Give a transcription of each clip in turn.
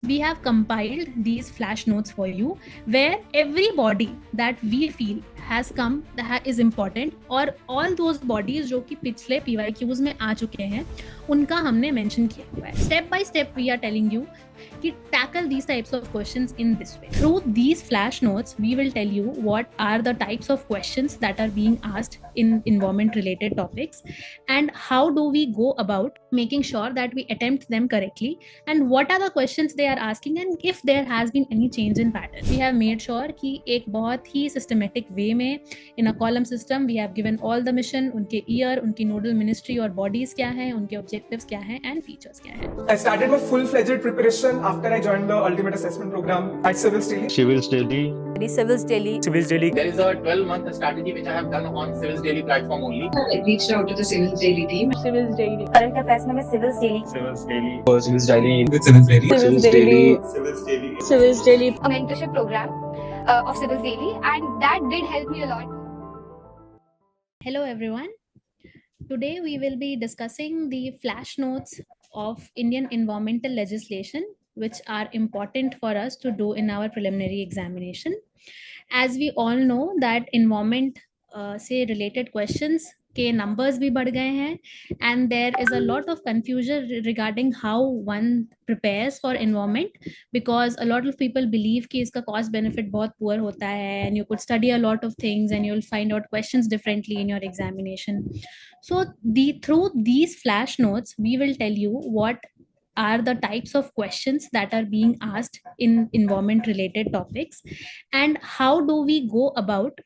we have compiled these flash notes for you where every body that we feel has come that is important और all those bodies जो कि पिछले PYQs में आ चुके हैं उनका हमने मेंशन किया हुआ है. Step by step we are telling you कि tackle these types of questions in this way. Through these flash notes we will tell you what are the types of questions that are being asked in environment related topics and how do we go about making sure that we attempt them correctly and what are the questions they are asking and if there has been any change in pattern. We have made sure कि एक बहुत ही systematic way में in a column system we have given all the mission, उनके year, उनकी nodal ministry और bodies क्या हैं, उनके objectives क्या हैं and features क्या हैं. I started my full-fledged preparation after I joined the Ultimate Assessment Program at Civils Daily. Civils Daily. Civils Daily. Civils Daily. There is a 12-month strategy which I have done on Civils Daily platform only. I reached out to the Civils Daily team. Civils Daily. Current affairs में Civils Daily. Civils Daily. Civils Daily. With Civils Daily. Civils Daily. Civils Daily. Civils Daily. A mentorship program of Civils Daily, and that did help me a lot. Hello everyone. Today we will be discussing the flash notes of Indian environmental legislation which are important for us to do in our preliminary examination. As we all know that environment से related questions के numbers भी बढ़ गए हैं and there is a lot of confusion regarding how one prepares for environment because a lot of people believe कि इसका cost benefit बहुत poor होता है and you could study a lot of things and you'll find out questions differently in your examination. So through these flash notes we will tell you what are the types of questions that are being asked in environment related topics and how do we go about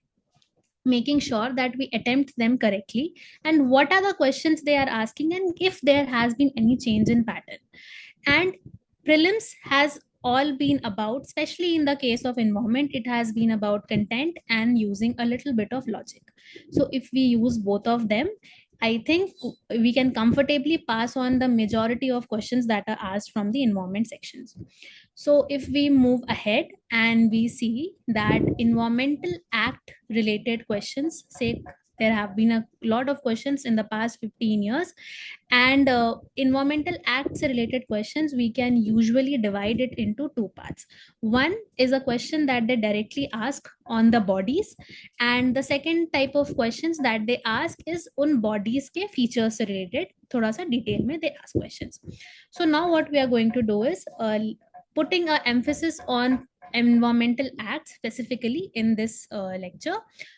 making sure that we attempt them correctly and what are the questions they are asking and if there has been any change in pattern. And prelims has all been about, especially in the case of environment, it has been about content and using a little bit of logic. So if we use both of them, I think we can comfortably pass on the majority of questions that are asked from the environment sections. So if we move ahead and we see that environmental act related questions, say there have been a lot of questions in the past 15 years and environmental acts related questions we can usually divide it into two parts. One is a question that they directly ask on the bodies and the second type of questions that they ask is on bodies के features से related थोड़ा सा detail में they ask questions. So now what we are going to do is putting an emphasis on environmental acts specifically in this lecture.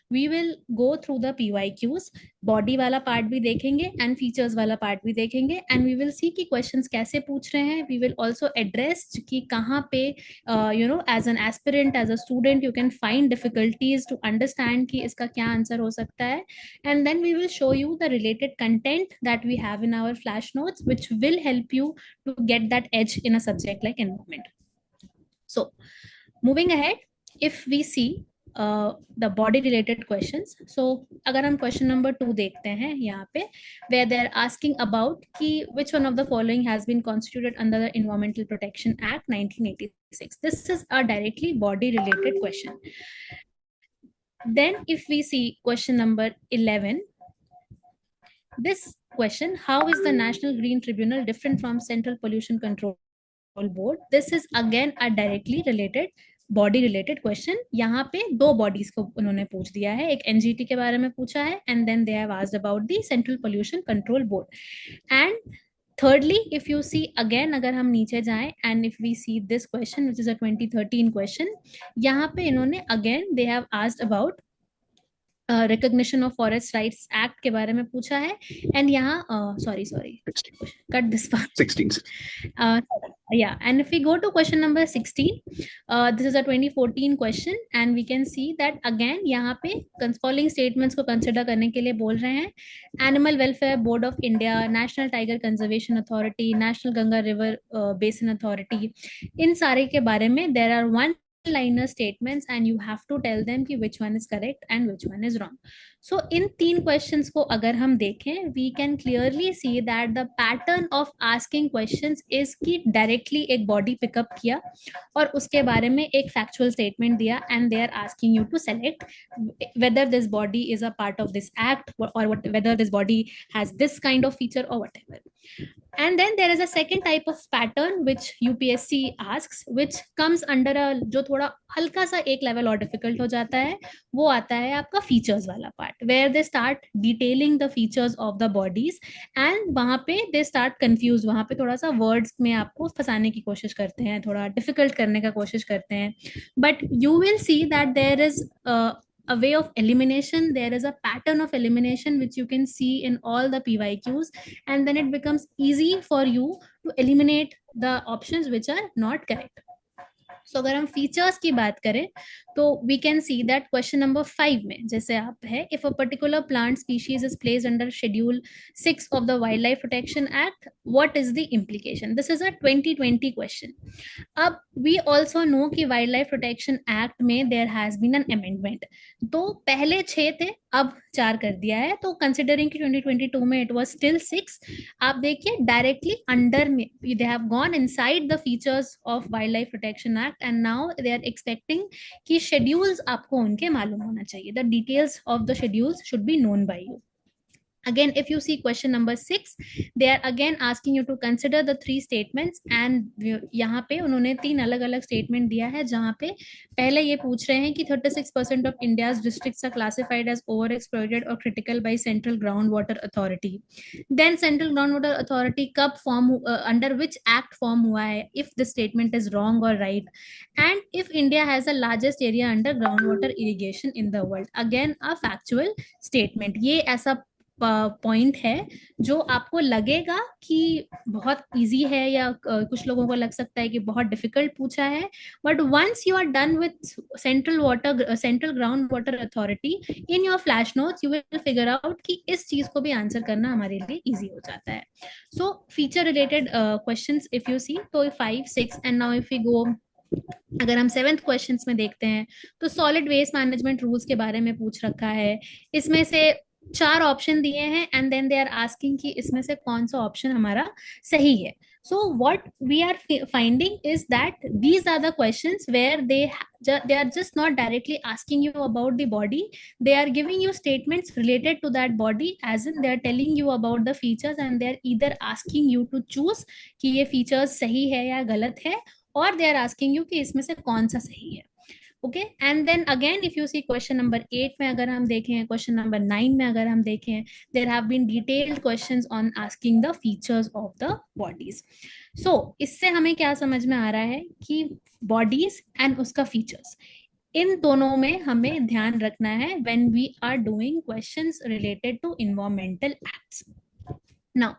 We will go through the PYQs, body वाला part भी देखेंगे and features वाला part भी देखेंगे and we will see कि questions कैसे पूछ रहे हैं. We will also address कि कहाँ पे as an aspirant, as a student you can find difficulties to understand कि इसका क्या answer हो सकता है and then we will show you the related content that we have in our flash notes which will help you to get that edge in a subject like environment. So moving ahead, if we see the body related questions, so अगर हम question number 2 देखते हैं यहाँ पे where they're asking about कि which one of the following has been constituted under the Environmental Protection Act 1986. This is a directly body related question. Then if we see question number 11, this question, how is the National Green Tribunal different from Central Pollution Control Board? This is again a directly related body related question. यहाँ पे दो bodies को उन्होंने पूछ दिया है, एक NGT के बारे में पूछा है and then they have asked about the central pollution control board. And thirdly, if you see again, अगर हम नीचे जाएं and if we see this question which is a 2013 question, यहाँ पे इन्होंने again they have asked about recognition of forest rights act के बारे में पूछा है एंड यहाँ sorry cut this part 16 yeah, and if we go to question number 16, this is a 2014 question and we can see that again यहाँ पे following statements को consider करने के लिए बोल रहे हैं. Animal Welfare Board of India, National Tiger Conservation Authority, National Ganga River Basin Authority, इन सारे के बारे में there are one liner statements and you have to tell them कि which one is correct and which one is wrong. So इन तीन questions को अगर हम देखें, we can clearly see that the pattern of asking questions is कि directly एक body pick up किया और उसके बारे में एक factual statement दिया and they are asking you to select whether this body is a part of this act or whether this body has this kind of feature or whatever. And then there is a second type of pattern which UPSC asks, which comes under a, जो थोड़ा हल्का सा एक level और difficult हो जाता है, वो आता है आपका features वाला part, where they start detailing the features of the bodies, and वहाँ पे they start confused, वहाँ पे थोड़ा सा words में आपको फंसाने की कोशिश करते हैं, थोड़ा difficult करने का कोशिश करते हैं, but you will see that there is a way of elimination, there is a pattern of elimination which you can see in all the PYQs, and then it becomes easy for you to eliminate the options which are not correct. So अगर हम features की बात करें तो we can see that question number 5 में जैसे आप है, if a particular plant species is placed under schedule 6 of the wild life protection act, what is the implication? This is a 2020 question. अब वी ऑल्सो नो कि wild life protection act में there has been an amendment. तो पहले 6 थे, अब 4 कर दिया है. तो कंसिडरिंग कि 2022 में इट वाज स्टिल 6, आप देखिए डायरेक्टली अंडर में they have gone inside the features of wild life protection act, and now they are expecting कि शेड्यूल्स आपको उनके मालूम होना चाहिए. The details of the schedules should be known by you. Again, if you see question number 6, they are again asking you to consider the 3 statements, and यहाँ पे उन्होंने 3 अलग अलग statement दिया है, जहाँ पे पहले ये पूछ रहे हैं कि 36% of India's districts are classified as overexploited or critical by Central Groundwater Authority. Then Central Groundwater Authority कब form under which act form हुआ है, if the statement is wrong or right, and if India has the largest area under groundwater irrigation in the world. Again a factual statement. ये ऐसा point है जो आपको लगेगा कि बहुत इजी है, या कुछ लोगों को लग सकता है कि बहुत डिफिकल्ट पूछा है, but once you are done with central ground water authority in your flash notes, you will figure out कि इस चीज को भी आंसर करना हमारे लिए इजी हो जाता है. So feature related questions if you see, तो 5, 6 and now if we go, अगर हम 7th क्वेश्चंस में देखते हैं तो सॉलिड वेस्ट मैनेजमेंट रूल्स के बारे में पूछ रखा है. इसमें से 4 ऑप्शन दिए हैं, and then they are asking कि इसमें से कौन सा ऑप्शन हमारा सही है. So what we are finding is that these are the questions where they are just not directly asking you about the body, they are giving you statements related to that body, as in they are telling you about the features, and they are either asking you to choose कि ये features सही है या गलत है, or they are asking you कि इसमें से कौन सा सही है. Okay, and then again if you see question number 8 में अगर हम देखें, question number 9 में अगर हम देखें, there have been detailed questions on asking the features of the bodies. So इससे हमें क्या समझ में आ रहा है कि bodies and उसका features, इन दोनों में हमें ध्यान रखना है when we are doing questions related to environmental acts. Now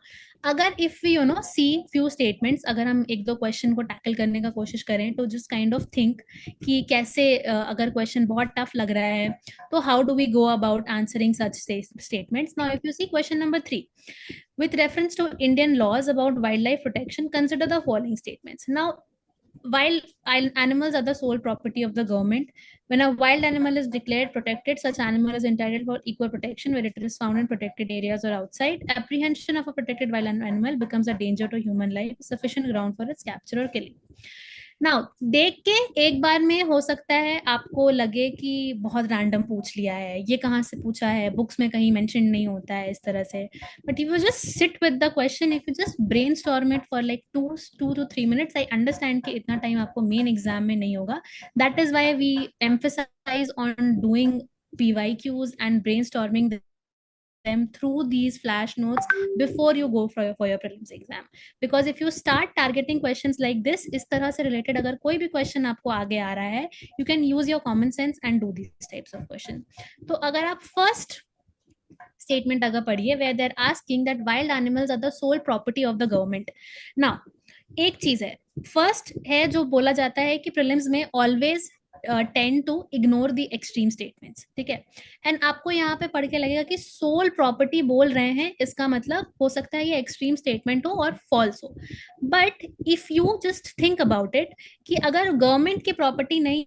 अगर if you know see few statements, अगर हम एक दो क्वेश्चन को टैकल करने का कोशिश करें तो जस्ट काइंड ऑफ थिंक कि कैसे अगर क्वेश्चन बहुत टफ लग रहा है तो how do we go about answering such statements. Now if you see question number 3, with reference to Indian laws about wildlife protection, consider the following statements. Now wild animals are the sole property of the government. When a wild animal is declared protected, such animal is entitled for equal protection whether it is found in protected areas or outside. Apprehension of a protected wild animal becomes a danger to human life, sufficient ground for its capture or killing. Now देख के एक बार में हो सकता है आपको लगे कि बहुत रैंडम पूछ लिया है, ये कहाँ से पूछा है, बुक्स में कहीं मेंशन नहीं होता है इस तरह से. But if you just sit with the question, if you just brainstorm it for like 2 to 3 minutes, I understand कि इतना टाइम आपको मेन एग्जाम में नहीं होगा. That is why we emphasise on doing PYQs and brainstorming them through these flash notes before you go for your prelims exam, because if you start targeting questions like this, इस तरह से related अगर कोई भी question आपको आगे आ रहा है, you can use your common sense and do these types of question. तो अगर आप first statement अगर पढ़िए, where they're asking that wild animals are the sole property of the government. Now एक चीज है, first है जो बोला जाता है कि prelims में always tend to ignore the extreme statements, ठीक है. एंड आपको यहाँ पे पढ़ के लगेगा कि सोल प्रॉपर्टी बोल रहे हैं, इसका मतलब हो सकता है ये एक्सट्रीम स्टेटमेंट हो और फॉल्स हो. But if you just think about it कि अगर गवर्नमेंट की प्रॉपर्टी नहीं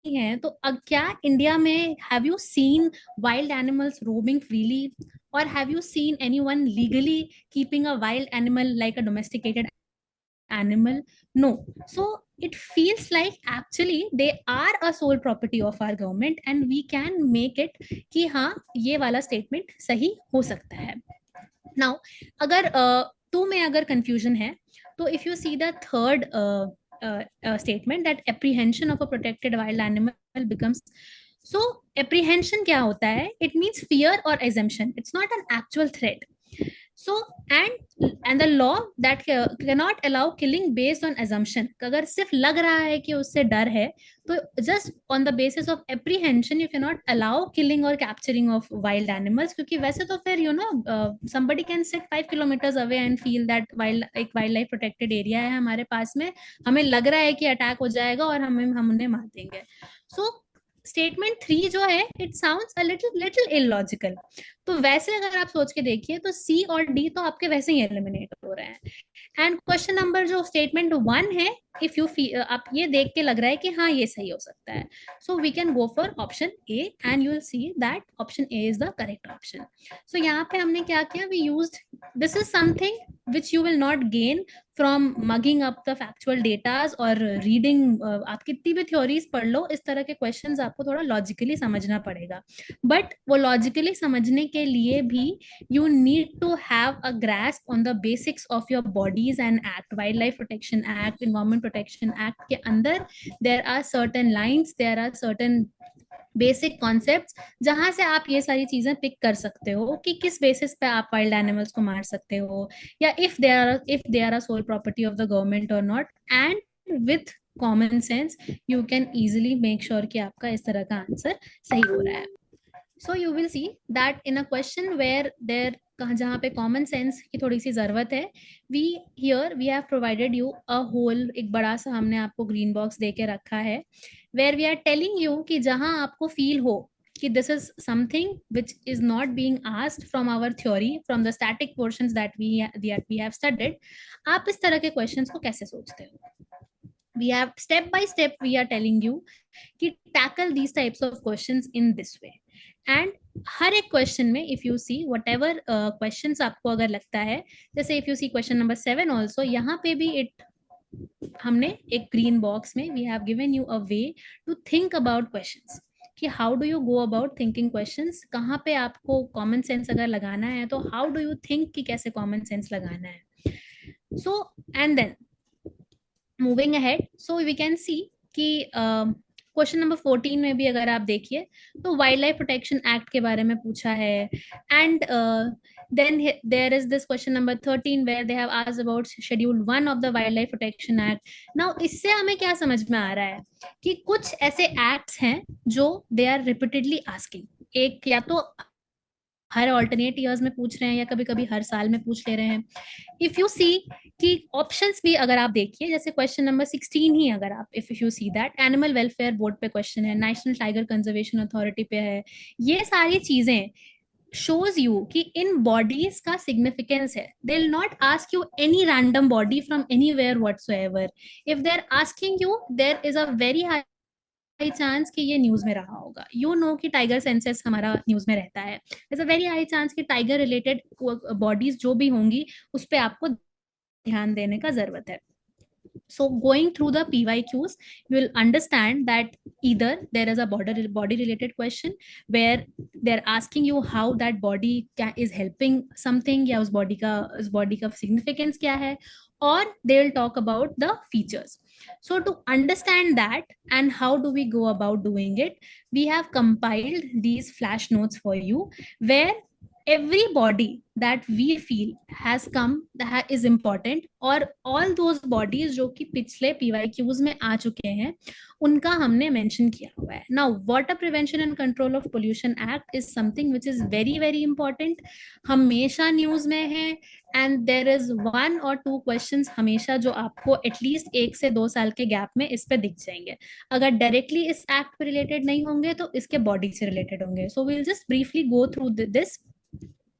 है तो क्या इंडिया में have you seen wild animals roaming freely, और have you seen anyone legally keeping a wild animal like a domesticated animal? No. So it feels like actually they are a sole property of our government, and we can make it कि हाँ ये वाला statement सही हो सकता है. Now अगर 2 में अगर कंफ्यूजन है तो if you see the third statement that apprehension of a protected wild animal becomes, so apprehension क्या होता है? इट मीन्स फियर और assumption, it's not an actual threat. So and the law that cannot allow killing based on assumption. अगर सिर्फ लग रहा है कि उससे डर है तो just on the basis of apprehension you cannot allow killing or capturing of wild animals, क्योंकि वैसे तो फिर somebody can sit 5 kilometers away and feel that एक wildlife protected area है हमारे पास में, हमें लग रहा है कि अटैक हो जाएगा और हम उन्हें मार देंगे. So स्टेटमेंट 3 जो है it sounds a little illogical. तो वैसे अगर आप सोच के देखिए तो सी और डी तो आपके वैसे ही एलिमिनेट हो रहे हैं. एंड क्वेश्चन नंबर जो स्टेटमेंट 1 है, इफ यू आप ये देख के लग रहा है कि हाँ ये सही हो सकता है, so we can go for option A and you will see that option A is the correct option. So यहाँ पे हमने क्या किया, we used, this is something which you will not gain from mugging up the factual datas और reading. आप कितनी भी theories पढ़ लो, इस तरह के क्वेश्चंस आपको थोड़ा लॉजिकली समझना पड़ेगा. बट वो लॉजिकली समझने के लिए भी you need to have a grasp on the basics of your bodies and act. Wildlife Protection Act, Environment Protection Act के अंदर there are certain lines, there are certain basic concepts जहां से आप ये सारी चीजें पिक कर सकते हो कि किस बेसिस पे आप वाइल्ड एनिमल्स को मार सकते हो, या if they are a sole property of the government और not. And with common sense you can easily make sure कि आपका इस तरह का आंसर सही हो रहा है. So you will see that in a question where there जहाँ पे कॉमन सेंस की थोड़ी सी जरूरत है, we have provided you a whole, एक बड़ा सा हमने आपको ग्रीन बॉक्स दे के रखा है, where we are telling you कि जहाँ आपको फील हो कि this is something which is not being asked from our theory, from the static portions that we have studied, आप इस तरह के क्वेश्चंस को कैसे सोचते हो. We have step by step we are telling you कि tackle these types of questions in this way. And हर एक क्वेश्चन में if you see whatever question आपको अगर लगता है, जैसे if you see question number 7 also, यहाँ पे भी हमने एक ग्रीन बॉक्स में we have given you a way to think about questions, कि how do you go about thinking questions, कहाँ पे आपको कॉमन सेंस अगर लगाना है तो हाउ डू यू थिंक कि कैसे कॉमन सेंस लगाना है. So and then moving ahead, so we can see कि क्वेश्चन नंबर 14 में भी अगर आप देखिए तो वाइल्ड लाइफ प्रोटेक्शन एक्ट के बारे में पूछा है. And then there is this question number 13 where they have asked about schedule 1 of the wild life protection act. Now इससे हमें क्या समझ में आ रहा है कि कुछ ऐसे एक्ट्स हैं जो दे आर रिपीटेडली आस्किंग, एक या तो हर ऑल्टरनेट ईयर्स में पूछ रहे हैं या कभी कभी हर साल में पूछ ले रहे हैं. इफ यू सी कि ऑप्शंस भी अगर आप देखिए, जैसे क्वेश्चन नंबर 16 ही अगर आप if you see that animal welfare board पे क्वेश्चन है, नेशनल टाइगर कंजर्वेशन अथॉरिटी पे है, ये सारी चीजें shows you कि इन बॉडीज का सिग्निफिकेंस है. they will not ask you any random body from anywhere whatsoever. if they are asking you, there is a very high chance कि ये न्यूज में रहा होगा. यू नो कि टाइगर सेंसस हमारा न्यूज में रहता है, there's a very high chance कि टाइगर रिलेटेड बॉडीज जो भी होंगी उस पे आपको ध्यान देने का जरूरत है. So going through the PYQs, you will understand that either there is a body related question where they're asking you how that body is helping something, या उस body का significance क्या है, or they will talk about the features. So to understand that and how do we go about doing it, we have compiled these flash notes for you where every body that we feel has come that is important, और all those bodies जो कि पिछले PYQs में आ चुके हैं उनका हमने mention किया हुआ है. Now water prevention and control of pollution act is something which is very very important, हमेशा न्यूज में है, and there is 1 or 2 questions हमेशा जो आपको एटलीस्ट 1 से 2 साल के गैप में इस पे दिख जाएंगे. अगर डायरेक्टली इस एक्ट पे रिलेटेड नहीं होंगे तो इसके बॉडी से रिलेटेड होंगे. So we will just briefly go through this.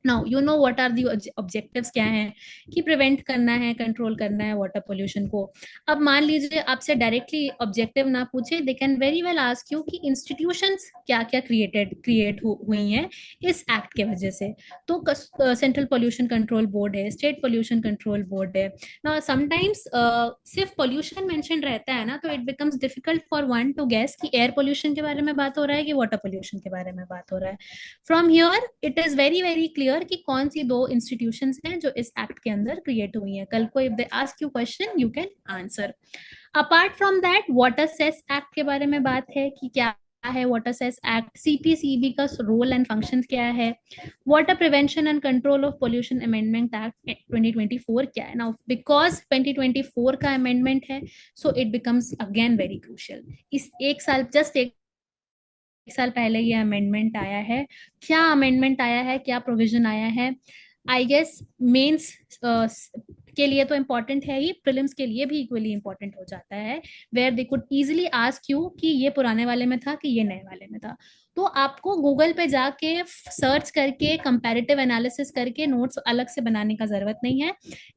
Now you know what are the objectives क्या हैं, कि प्रिवेंट करना है, कंट्रोल करना है वाटर पोल्यूशन को. अब मान लीजिए आपसे डायरेक्टली ऑब्जेक्टिव ना पूछे, they can very well ask you कि इंस्टीट्यूशंस क्या क्या क्रिएट हुई हैं इस एक्ट के वजह से. तो सेंट्रल पोल्यूशन कंट्रोल बोर्ड है, स्टेट पोल्यूशन कंट्रोल बोर्ड है. नाउ समटाइम्स सिर्फ पोल्यूशन मेंशन रहता है ना, तो it becomes difficult for one to guess कि एयर पोल्यूशन के बारे में बात हो रहा है कि वाटर पोल्यूशन के बारे में बात हो रहा है. From here it is very very clear clear कि कौन सी दो इंस्टीट्यूशंस हैं जो इस एक्ट के अंदर क्रिएट हुई हैं. कल को if they ask you question you can answer. Apart from that water cess act के बारे में बात है कि क्या है वाटर सेस एक्ट, सीपीसीबी का रोल एंड फंक्शन क्या है, water prevention and control of pollution amendment act 2024 क्या है. नाउ बिकॉज 2024 का अमेंडमेंट है so it becomes again very crucial. इस एक साल पहले ये अमेंडमेंट आया है. क्या अमेंडमेंट आया है, क्या प्रोविजन आया है? आई गेस मेंस के लिए तो इम्पोर्टेंट है ही, प्रीलिम्स के लिए भी इक्वली इम्पोर्टेंट हो जाता है, where they could easily ask you कि ये पुराने वाले में था कि ये नए वाले में था. तो आपको गूगल पे जाके सर्च करके कंपैरेटिव एनालिसिस करके नोट्स अलग से बनाने का जरूरत नहीं है.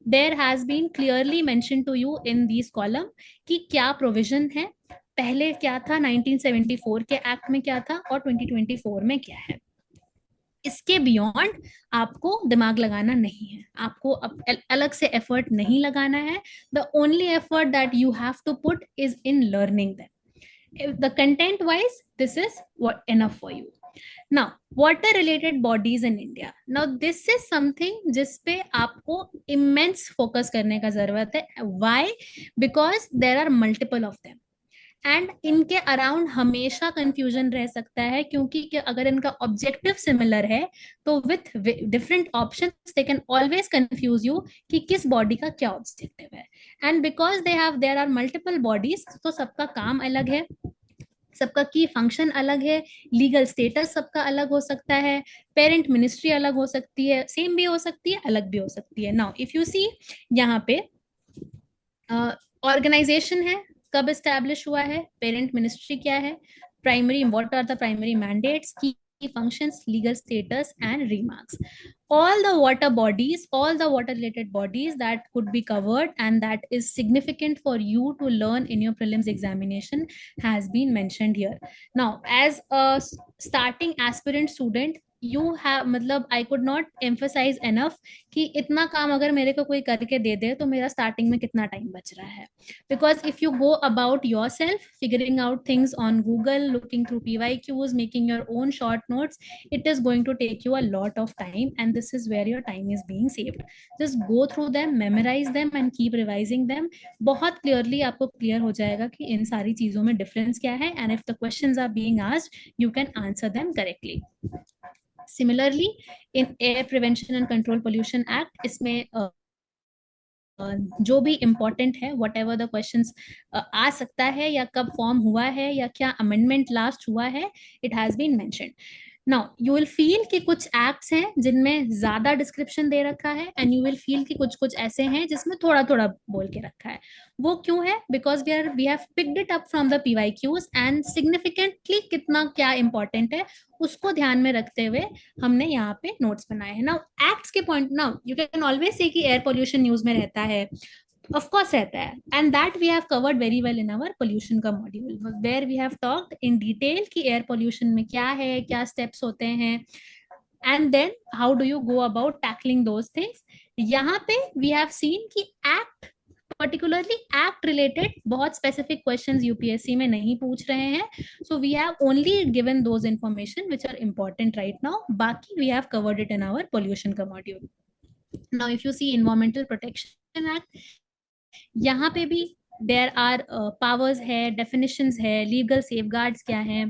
There has been clearly mention to you in this column कि क्या प्रोविजन है, पहले क्या था, 1974 के एक्ट में क्या था और 2024 में क्या है. इसके बियॉन्ड आपको दिमाग लगाना नहीं है, आपको अलग से एफर्ट नहीं लगाना है. The only effort that you have to put is in learning them. The content wise this is what enough for you. Now water related bodies in India, now this is something जिस पे आपको immense focus करने का जरूरत है. Why? Because there are multiple of them and इनके around हमेशा confusion रह सकता है, क्योंकि अगर इनका ऑब्जेक्टिव सिमिलर है तो with different options they can always confuse you कि किस बॉडी का क्या ऑब्जेक्टिव है. And because there are multiple bodies तो सबका काम अलग है, सबका की फंक्शन अलग है, लीगल स्टेटस सबका अलग हो सकता है, पेरेंट मिनिस्ट्री अलग हो सकती है, सेम भी हो सकती है, अलग भी हो सकती है. नाउ इफ यू सी यहाँ पे ऑर्गेनाइजेशन है, कब एस्टैब्लिश हुआ है, पेरेंट मिनिस्ट्री क्या है, primary what are the primary mandates, key functions, legal status and remarks. All the water bodies, all the water related bodies that could be covered and that is significant for you to learn in your prelims examination has been mentioned here. Now as a starting aspirant student you have, मतलब I could not emphasize enough कि इतना काम अगर मेरे को कोई करके दे दे तो मेरा स्टार्टिंग में कितना टाइम बच रहा है. Because if you go about yourself, figuring out things on Google, looking through PYQs, making your own short notes, it is going to take you a lot of time and this is where your time is being saved. Just go through them, memorize them and keep revising them. बहुत clearly आपको clear हो जाएगा कि इन सारी चीजों में difference क्या है, and if the questions are being asked, you can answer them correctly. Similarly, in Air Prevention and Control Pollution Act, इसमें जो भी इम्पोर्टेंट है, वट एवर द क्वेश्चंस आ सकता है या कब फॉर्म हुआ है या क्या अमेंडमेंट लास्ट हुआ है, it has been mentioned. Now you will feel कि कुछ एक्ट्स हैं जिनमें ज्यादा डिस्क्रिप्शन दे रखा है एंड यू विल फील कि कुछ कुछ ऐसे हैं जिसमें थोड़ा थोड़ा बोल के रखा है. वो क्यों है? Because we have picked it up from the PYQs and significantly कितना क्या इंपॉर्टेंट है उसको ध्यान में रखते हुए हमने यहाँ पे नोट्स बनाए हैं. नाउ एक्ट्स के point, now you can always say कि एयर पोल्यूशन न्यूज में रहता है, of course रहता है, and that we have covered very well in our pollution का module where we have talked in detail कि air pollution में क्या है, क्या steps होते हैं and then how do you go about tackling those things. यहाँ पे we have seen कि act particularly act related बहुत specific questions UPSC में नहीं पूछ रहे हैं, so we have only given those information which are important right now. बाकी we have covered it in our pollution का module. Now if you see Environmental Protection Act, यहाँ पे भी देयर आर पावर्स है, डेफिनेशंस है, legal safeguards क्या है,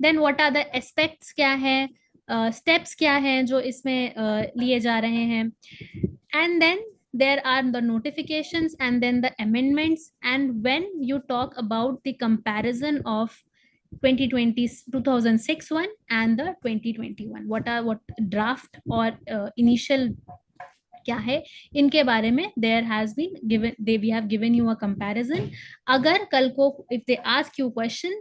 then what are the aspects क्या है, स्टेप्स क्या है जो इसमें लिए जा रहे हैं, and then there are the notifications and then the amendments. And when you talk about the comparison of 2006 one and the 2021, what draft or initial क्या है, इनके बारे में there has been given, we have given you a comparison. अगर कल को if they ask you question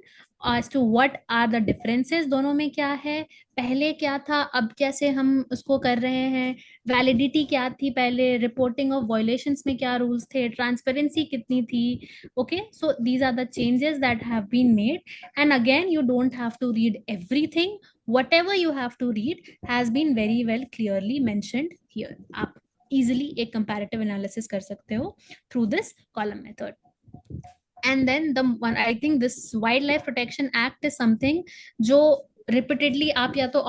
as to what are the differences, दोनों में क्या है, पहले क्या था, अब कैसे हम उसको कर रहे हैं, वैलिडिटी क्या थी पहले, रिपोर्टिंग ऑफ वायलेशंस में क्या रूल्स थे, ट्रांसपेरेंसी कितनी थी. Okay, so these are the changes that have been made and again you don't have to read everything. whatever you have to read has been very well clearly mentioned here. आप easily एक comparative analysis कर सकते हो through this column method. And then the one, I think this Wildlife Protection Act is something जो repeatedly आप या तो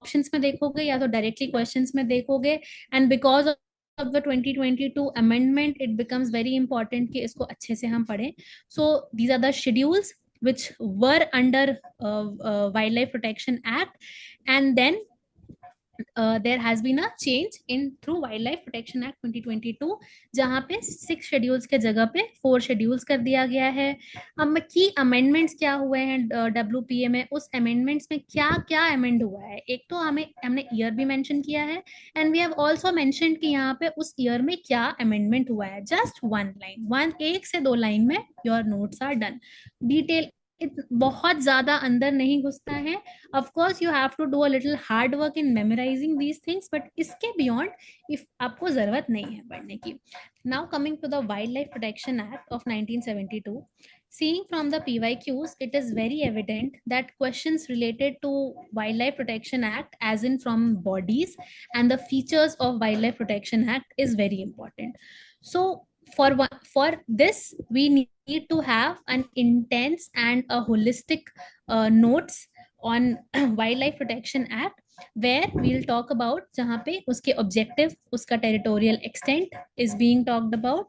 options में देखोगे या तो डायरेक्टली क्वेश्चंस में देखोगे, and because of the 2022 amendment it becomes very important कि इसको अच्छे से हम पढ़ें. So these are the schedules which were under Wildlife Protection Act, and then there has been a change in through Wildlife Protection Act 2022, जहाँ पे 6 schedules के जगह पे 4 शेड्यूल्स कर दिया गया है. अब की अमेंडमेंट्स क्या हुए हैं WPA में, उस अमेंडमेंट्स में क्या क्या अमेंड हुआ है. एक तो हमने ईयर भी मेंशन किया है, and we have also mention कि यहाँ पे उस ईयर में क्या अमेंडमेंट हुआ है. जस्ट 1 लाइन, 1 से 2 लाइन में your notes are done. Detail बहुत ज्यादा अंदर नहीं घुसता है. Of course you have to do a little hard work in memorising these things, but इसके बियॉन्ड इफ आपको जरूरत नहीं है पढ़ने की. Now coming to the wild life protection act of 1972, seeing from the PYQs, it is very evident that questions related to Wildlife Protection Act, as in from bodies and the features of Wildlife Protection Act, is very important. So for this we need to have an intense and a holistic notes on Wildlife Protection Act, where we'll talk about जहाँ पे उसके objective, उसका territorial extent is being talked about.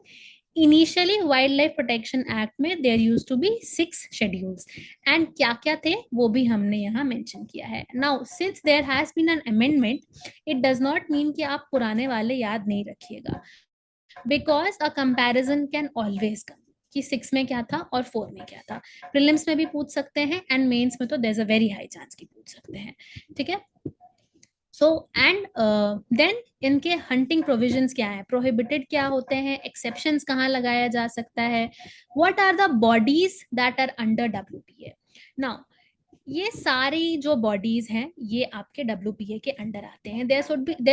Initially Wildlife Protection Act में there used to be 6 schedules, and क्या क्या थे वो भी हमने यहाँ mention किया है. Now since there has been an amendment, it does not mean कि आप पुराने वाले याद नहीं रखिएगा, because a comparison can always come कि 6 में क्या था और 4 में क्या था. प्रीलिम्स में भी पूछ सकते हैं, एंड मेंस में तो there's a very high chance कि पूछ सकते हैं. ठीक है. सो एंड देन इनके हंटिंग प्रोविजंस क्या है, प्रोहिबिटेड क्या होते हैं, एक्सेप्शंस कहाँ लगाया जा सकता है, what are the bodies that are under WPA. Now ये सारी जो बॉडीज हैं ये आपके WPA के अंडर आते हैं. There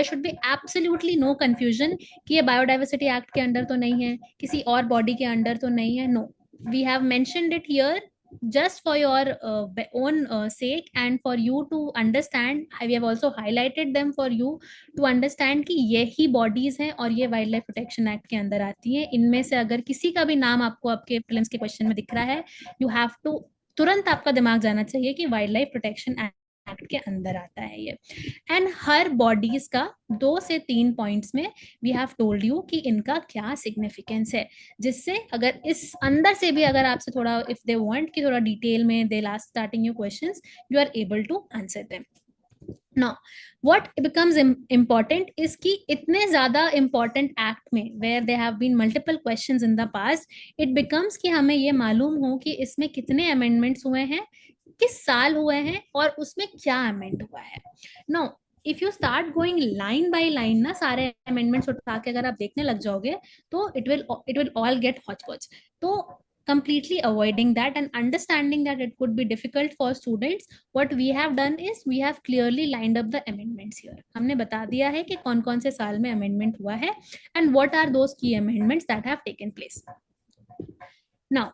should be absolutely no confusion कि ये बायोडाइवर्सिटी एक्ट के अंडर तो नहीं है, किसी और बॉडी के अंडर तो नहीं है. No, we have mentioned it here just for your own sake, and for you to understand. We have also highlighted them for you to understand कि यही bodies हैं और ये वाइल्ड लाइफ प्रोटेक्शन एक्ट के अंदर आती हैं. इनमें से अगर किसी का भी नाम आपको आपके प्रीलिम्स के क्वेश्चन में दिख रहा है, यू हैव टू, तुरंत आपका दिमाग जाना चाहिए कि वाइल्ड लाइफ प्रोटेक्शन एक्ट के अंदर आता है ये. एंड हर बॉडीज का 2 से 3 पॉइंट्स में वी हैव टोल्ड यू कि इनका क्या सिग्निफिकेंस है, जिससे अगर इस अंदर से भी अगर आपसे थोड़ा, इफ दे वांट कि थोड़ा डिटेल में the last starting your questions, you are able to answer them. Now, what becomes important is कि इतने ज़्यादा important act में, where there have been multiple questions in the past, it becomes कि हमें ये मालूम हो कि इसमें कितने amendments हुए हैं, किस साल हुए हैं, और उसमें क्या amend हुआ है. Now, if you start going line by line ना, सारे amendments उठा के अगर आप देखने लग जाओगे तो it will all get hodgepodge. तो completely avoiding that and understanding that it could be difficult for students, what we have done is we have clearly lined up the amendments here. हमने बता दिया है कि कौन कौन से साल में amendment हुआ है and what are those key amendments that have taken place. Now,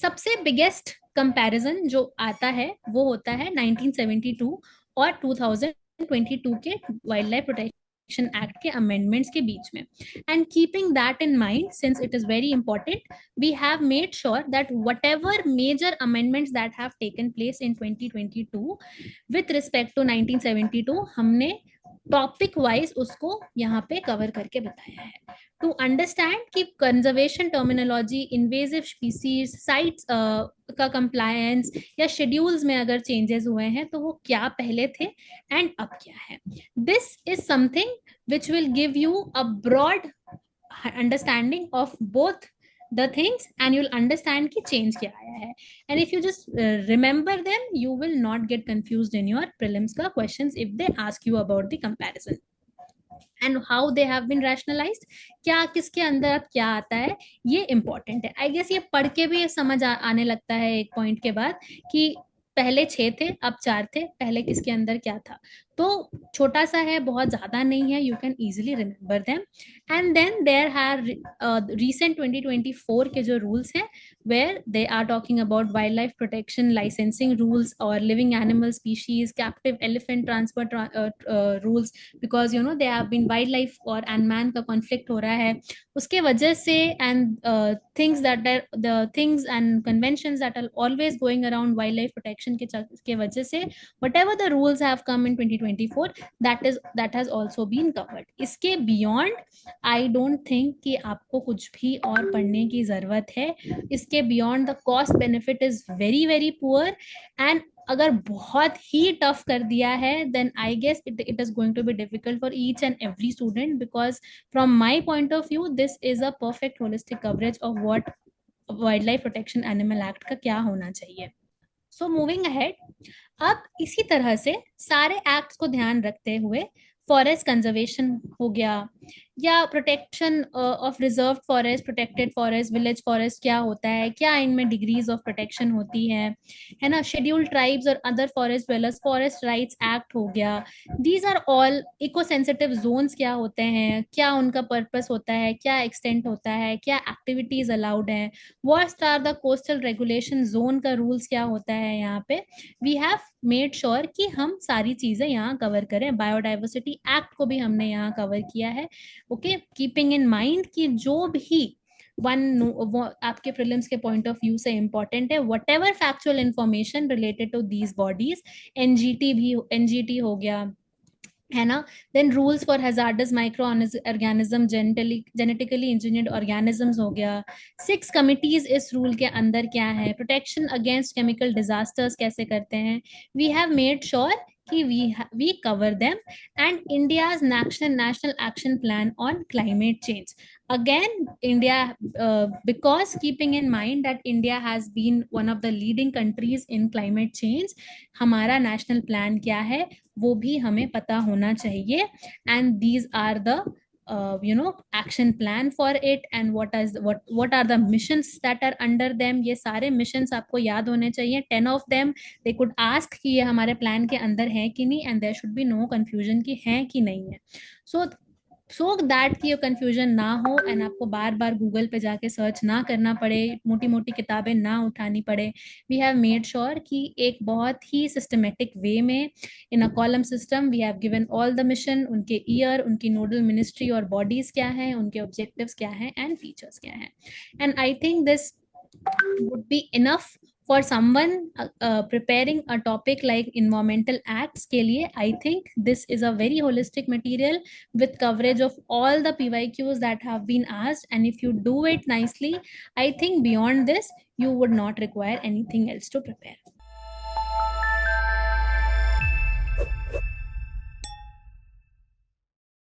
सबसे biggest comparison जो आता है वो होता है 1972 और 2022 के वाइल्ड लाइफ प्रोटेक्शन एक्ट के अमेंडमेंट्स के बीच में. And keeping that in mind, since it is very important, we have made sure that whatever major amendments that have taken place in 2022 with respect to 1972, हमने topic wise उसको यहाँ पे cover करके बताया है. टू अंडरस्टैंड कि conservation terminology, invasive species, sites का compliance या शेड्यूल्स में अगर चेंजेस हुए हैं तो वो क्या पहले थे एंड अब क्या है. This is something which will give you a broad understanding of both the things, and you'll understand कि change क्या आया है. And if you just remember them, you will not get confused in your prelims का questions if they ask you about the comparison and how they have been rationalized. क्या किसके अंदर अब क्या आता है ये important है. I guess ये पढ़ के भी समझ आने लगता है एक point के बाद कि पहले 6 थे अब 4 थे, पहले किसके अंदर क्या था. तो छोटा सा है, बहुत ज्यादा नहीं है, you can easily remember them. And then there have recent 2024 के जो रूल्स हैं, where they are talking about wild life protection licensing rules और living animal species, captive elephant transfer rules, because you know they have been wildlife और and man का conflict हो रहा है उसके वजह से. And things that are the things and conventions that are always going around wild life protection के वजह से, whatever the rules have come in 2024 2024, that has also been covered. इसके beyond I don't think कि आपको कुछ भी और पढ़ने की जरूरत है. इसके beyond the cost benefit is very very poor, and अगर बहुत ही टफ कर दिया है then I guess it is going to be difficult for each and every student, because from my point of view this is a perfect holistic coverage of what wild protection animal act का क्या होना चाहिए. So moving ahead, अब इसी तरह से सारे acts को ध्यान रखते हुए फॉरेस्ट कंजर्वेशन हो गया, या protection of reserve forest, protected forest, village forest क्या होता है, क्या इनमें डिग्रीज ऑफ प्रोटेक्शन होती है ना, शेड्यूल्ड ट्राइब्स और other forest dwellers, forest rights act हो गया, these are all, eco sensitive zones क्या होते हैं, क्या उनका पर्पस होता है, क्या एक्सटेंट होता है, क्या एक्टिविटीज अलाउड हैं, what are the coastal regulation zone का रूल्स क्या होता है. यहाँ पे वी हैव मेड श्योर कि हम सारी चीजें यहाँ कवर करें. बायोडाइवर्सिटी एक्ट को भी हमने यहाँ कवर किया है. ओके, कीपिंग इन माइंड कि जो भी वो आपके प्रीलिम्स के पॉइंट ऑफ व्यू से इंपॉर्टेंट है, whatever factual information related to these bodies, NGT हो गया है ना, then rules for hazardous micro organism, genetically engineered organisms हो गया. 6 कमिटीज इस रूल के अंदर क्या है, प्रोटेक्शन अगेंस्ट केमिकल डिजास्टर्स कैसे करते हैं, वी हैव मेड श्योर कि we cover them, and India's national action plan on climate change. Again, India, because keeping in mind that India has been one of the leading countries in climate change, हमारा national plan क्या है वो भी हमें पता होना चाहिए, and these are the action plan for it, and what are the missions that are under them. ये सारे missions आपको याद होने चाहिए. 10 of them they could ask कि ये हमारे plan के अंदर है कि नहीं, and there should be no confusion कि है कि नहीं है. so that कि ये confusion ना हो, and आपको बार बार Google पे जाके search ना करना पड़े, मोटी मोटी किताबें ना उठानी पड़े. we have made sure कि एक बहुत ही systematic way में in a column system we have given all the mission, उनके year, उनकी nodal ministry और bodies क्या हैं, उनके objectives क्या हैं, and features क्या हैं. And I think this would be enough for someone preparing a topic like environmental acts के लिए. I think this is a very holistic material with coverage of all the PYQs that have been asked, and if you do it nicely, I think beyond this you would not require anything else to prepare.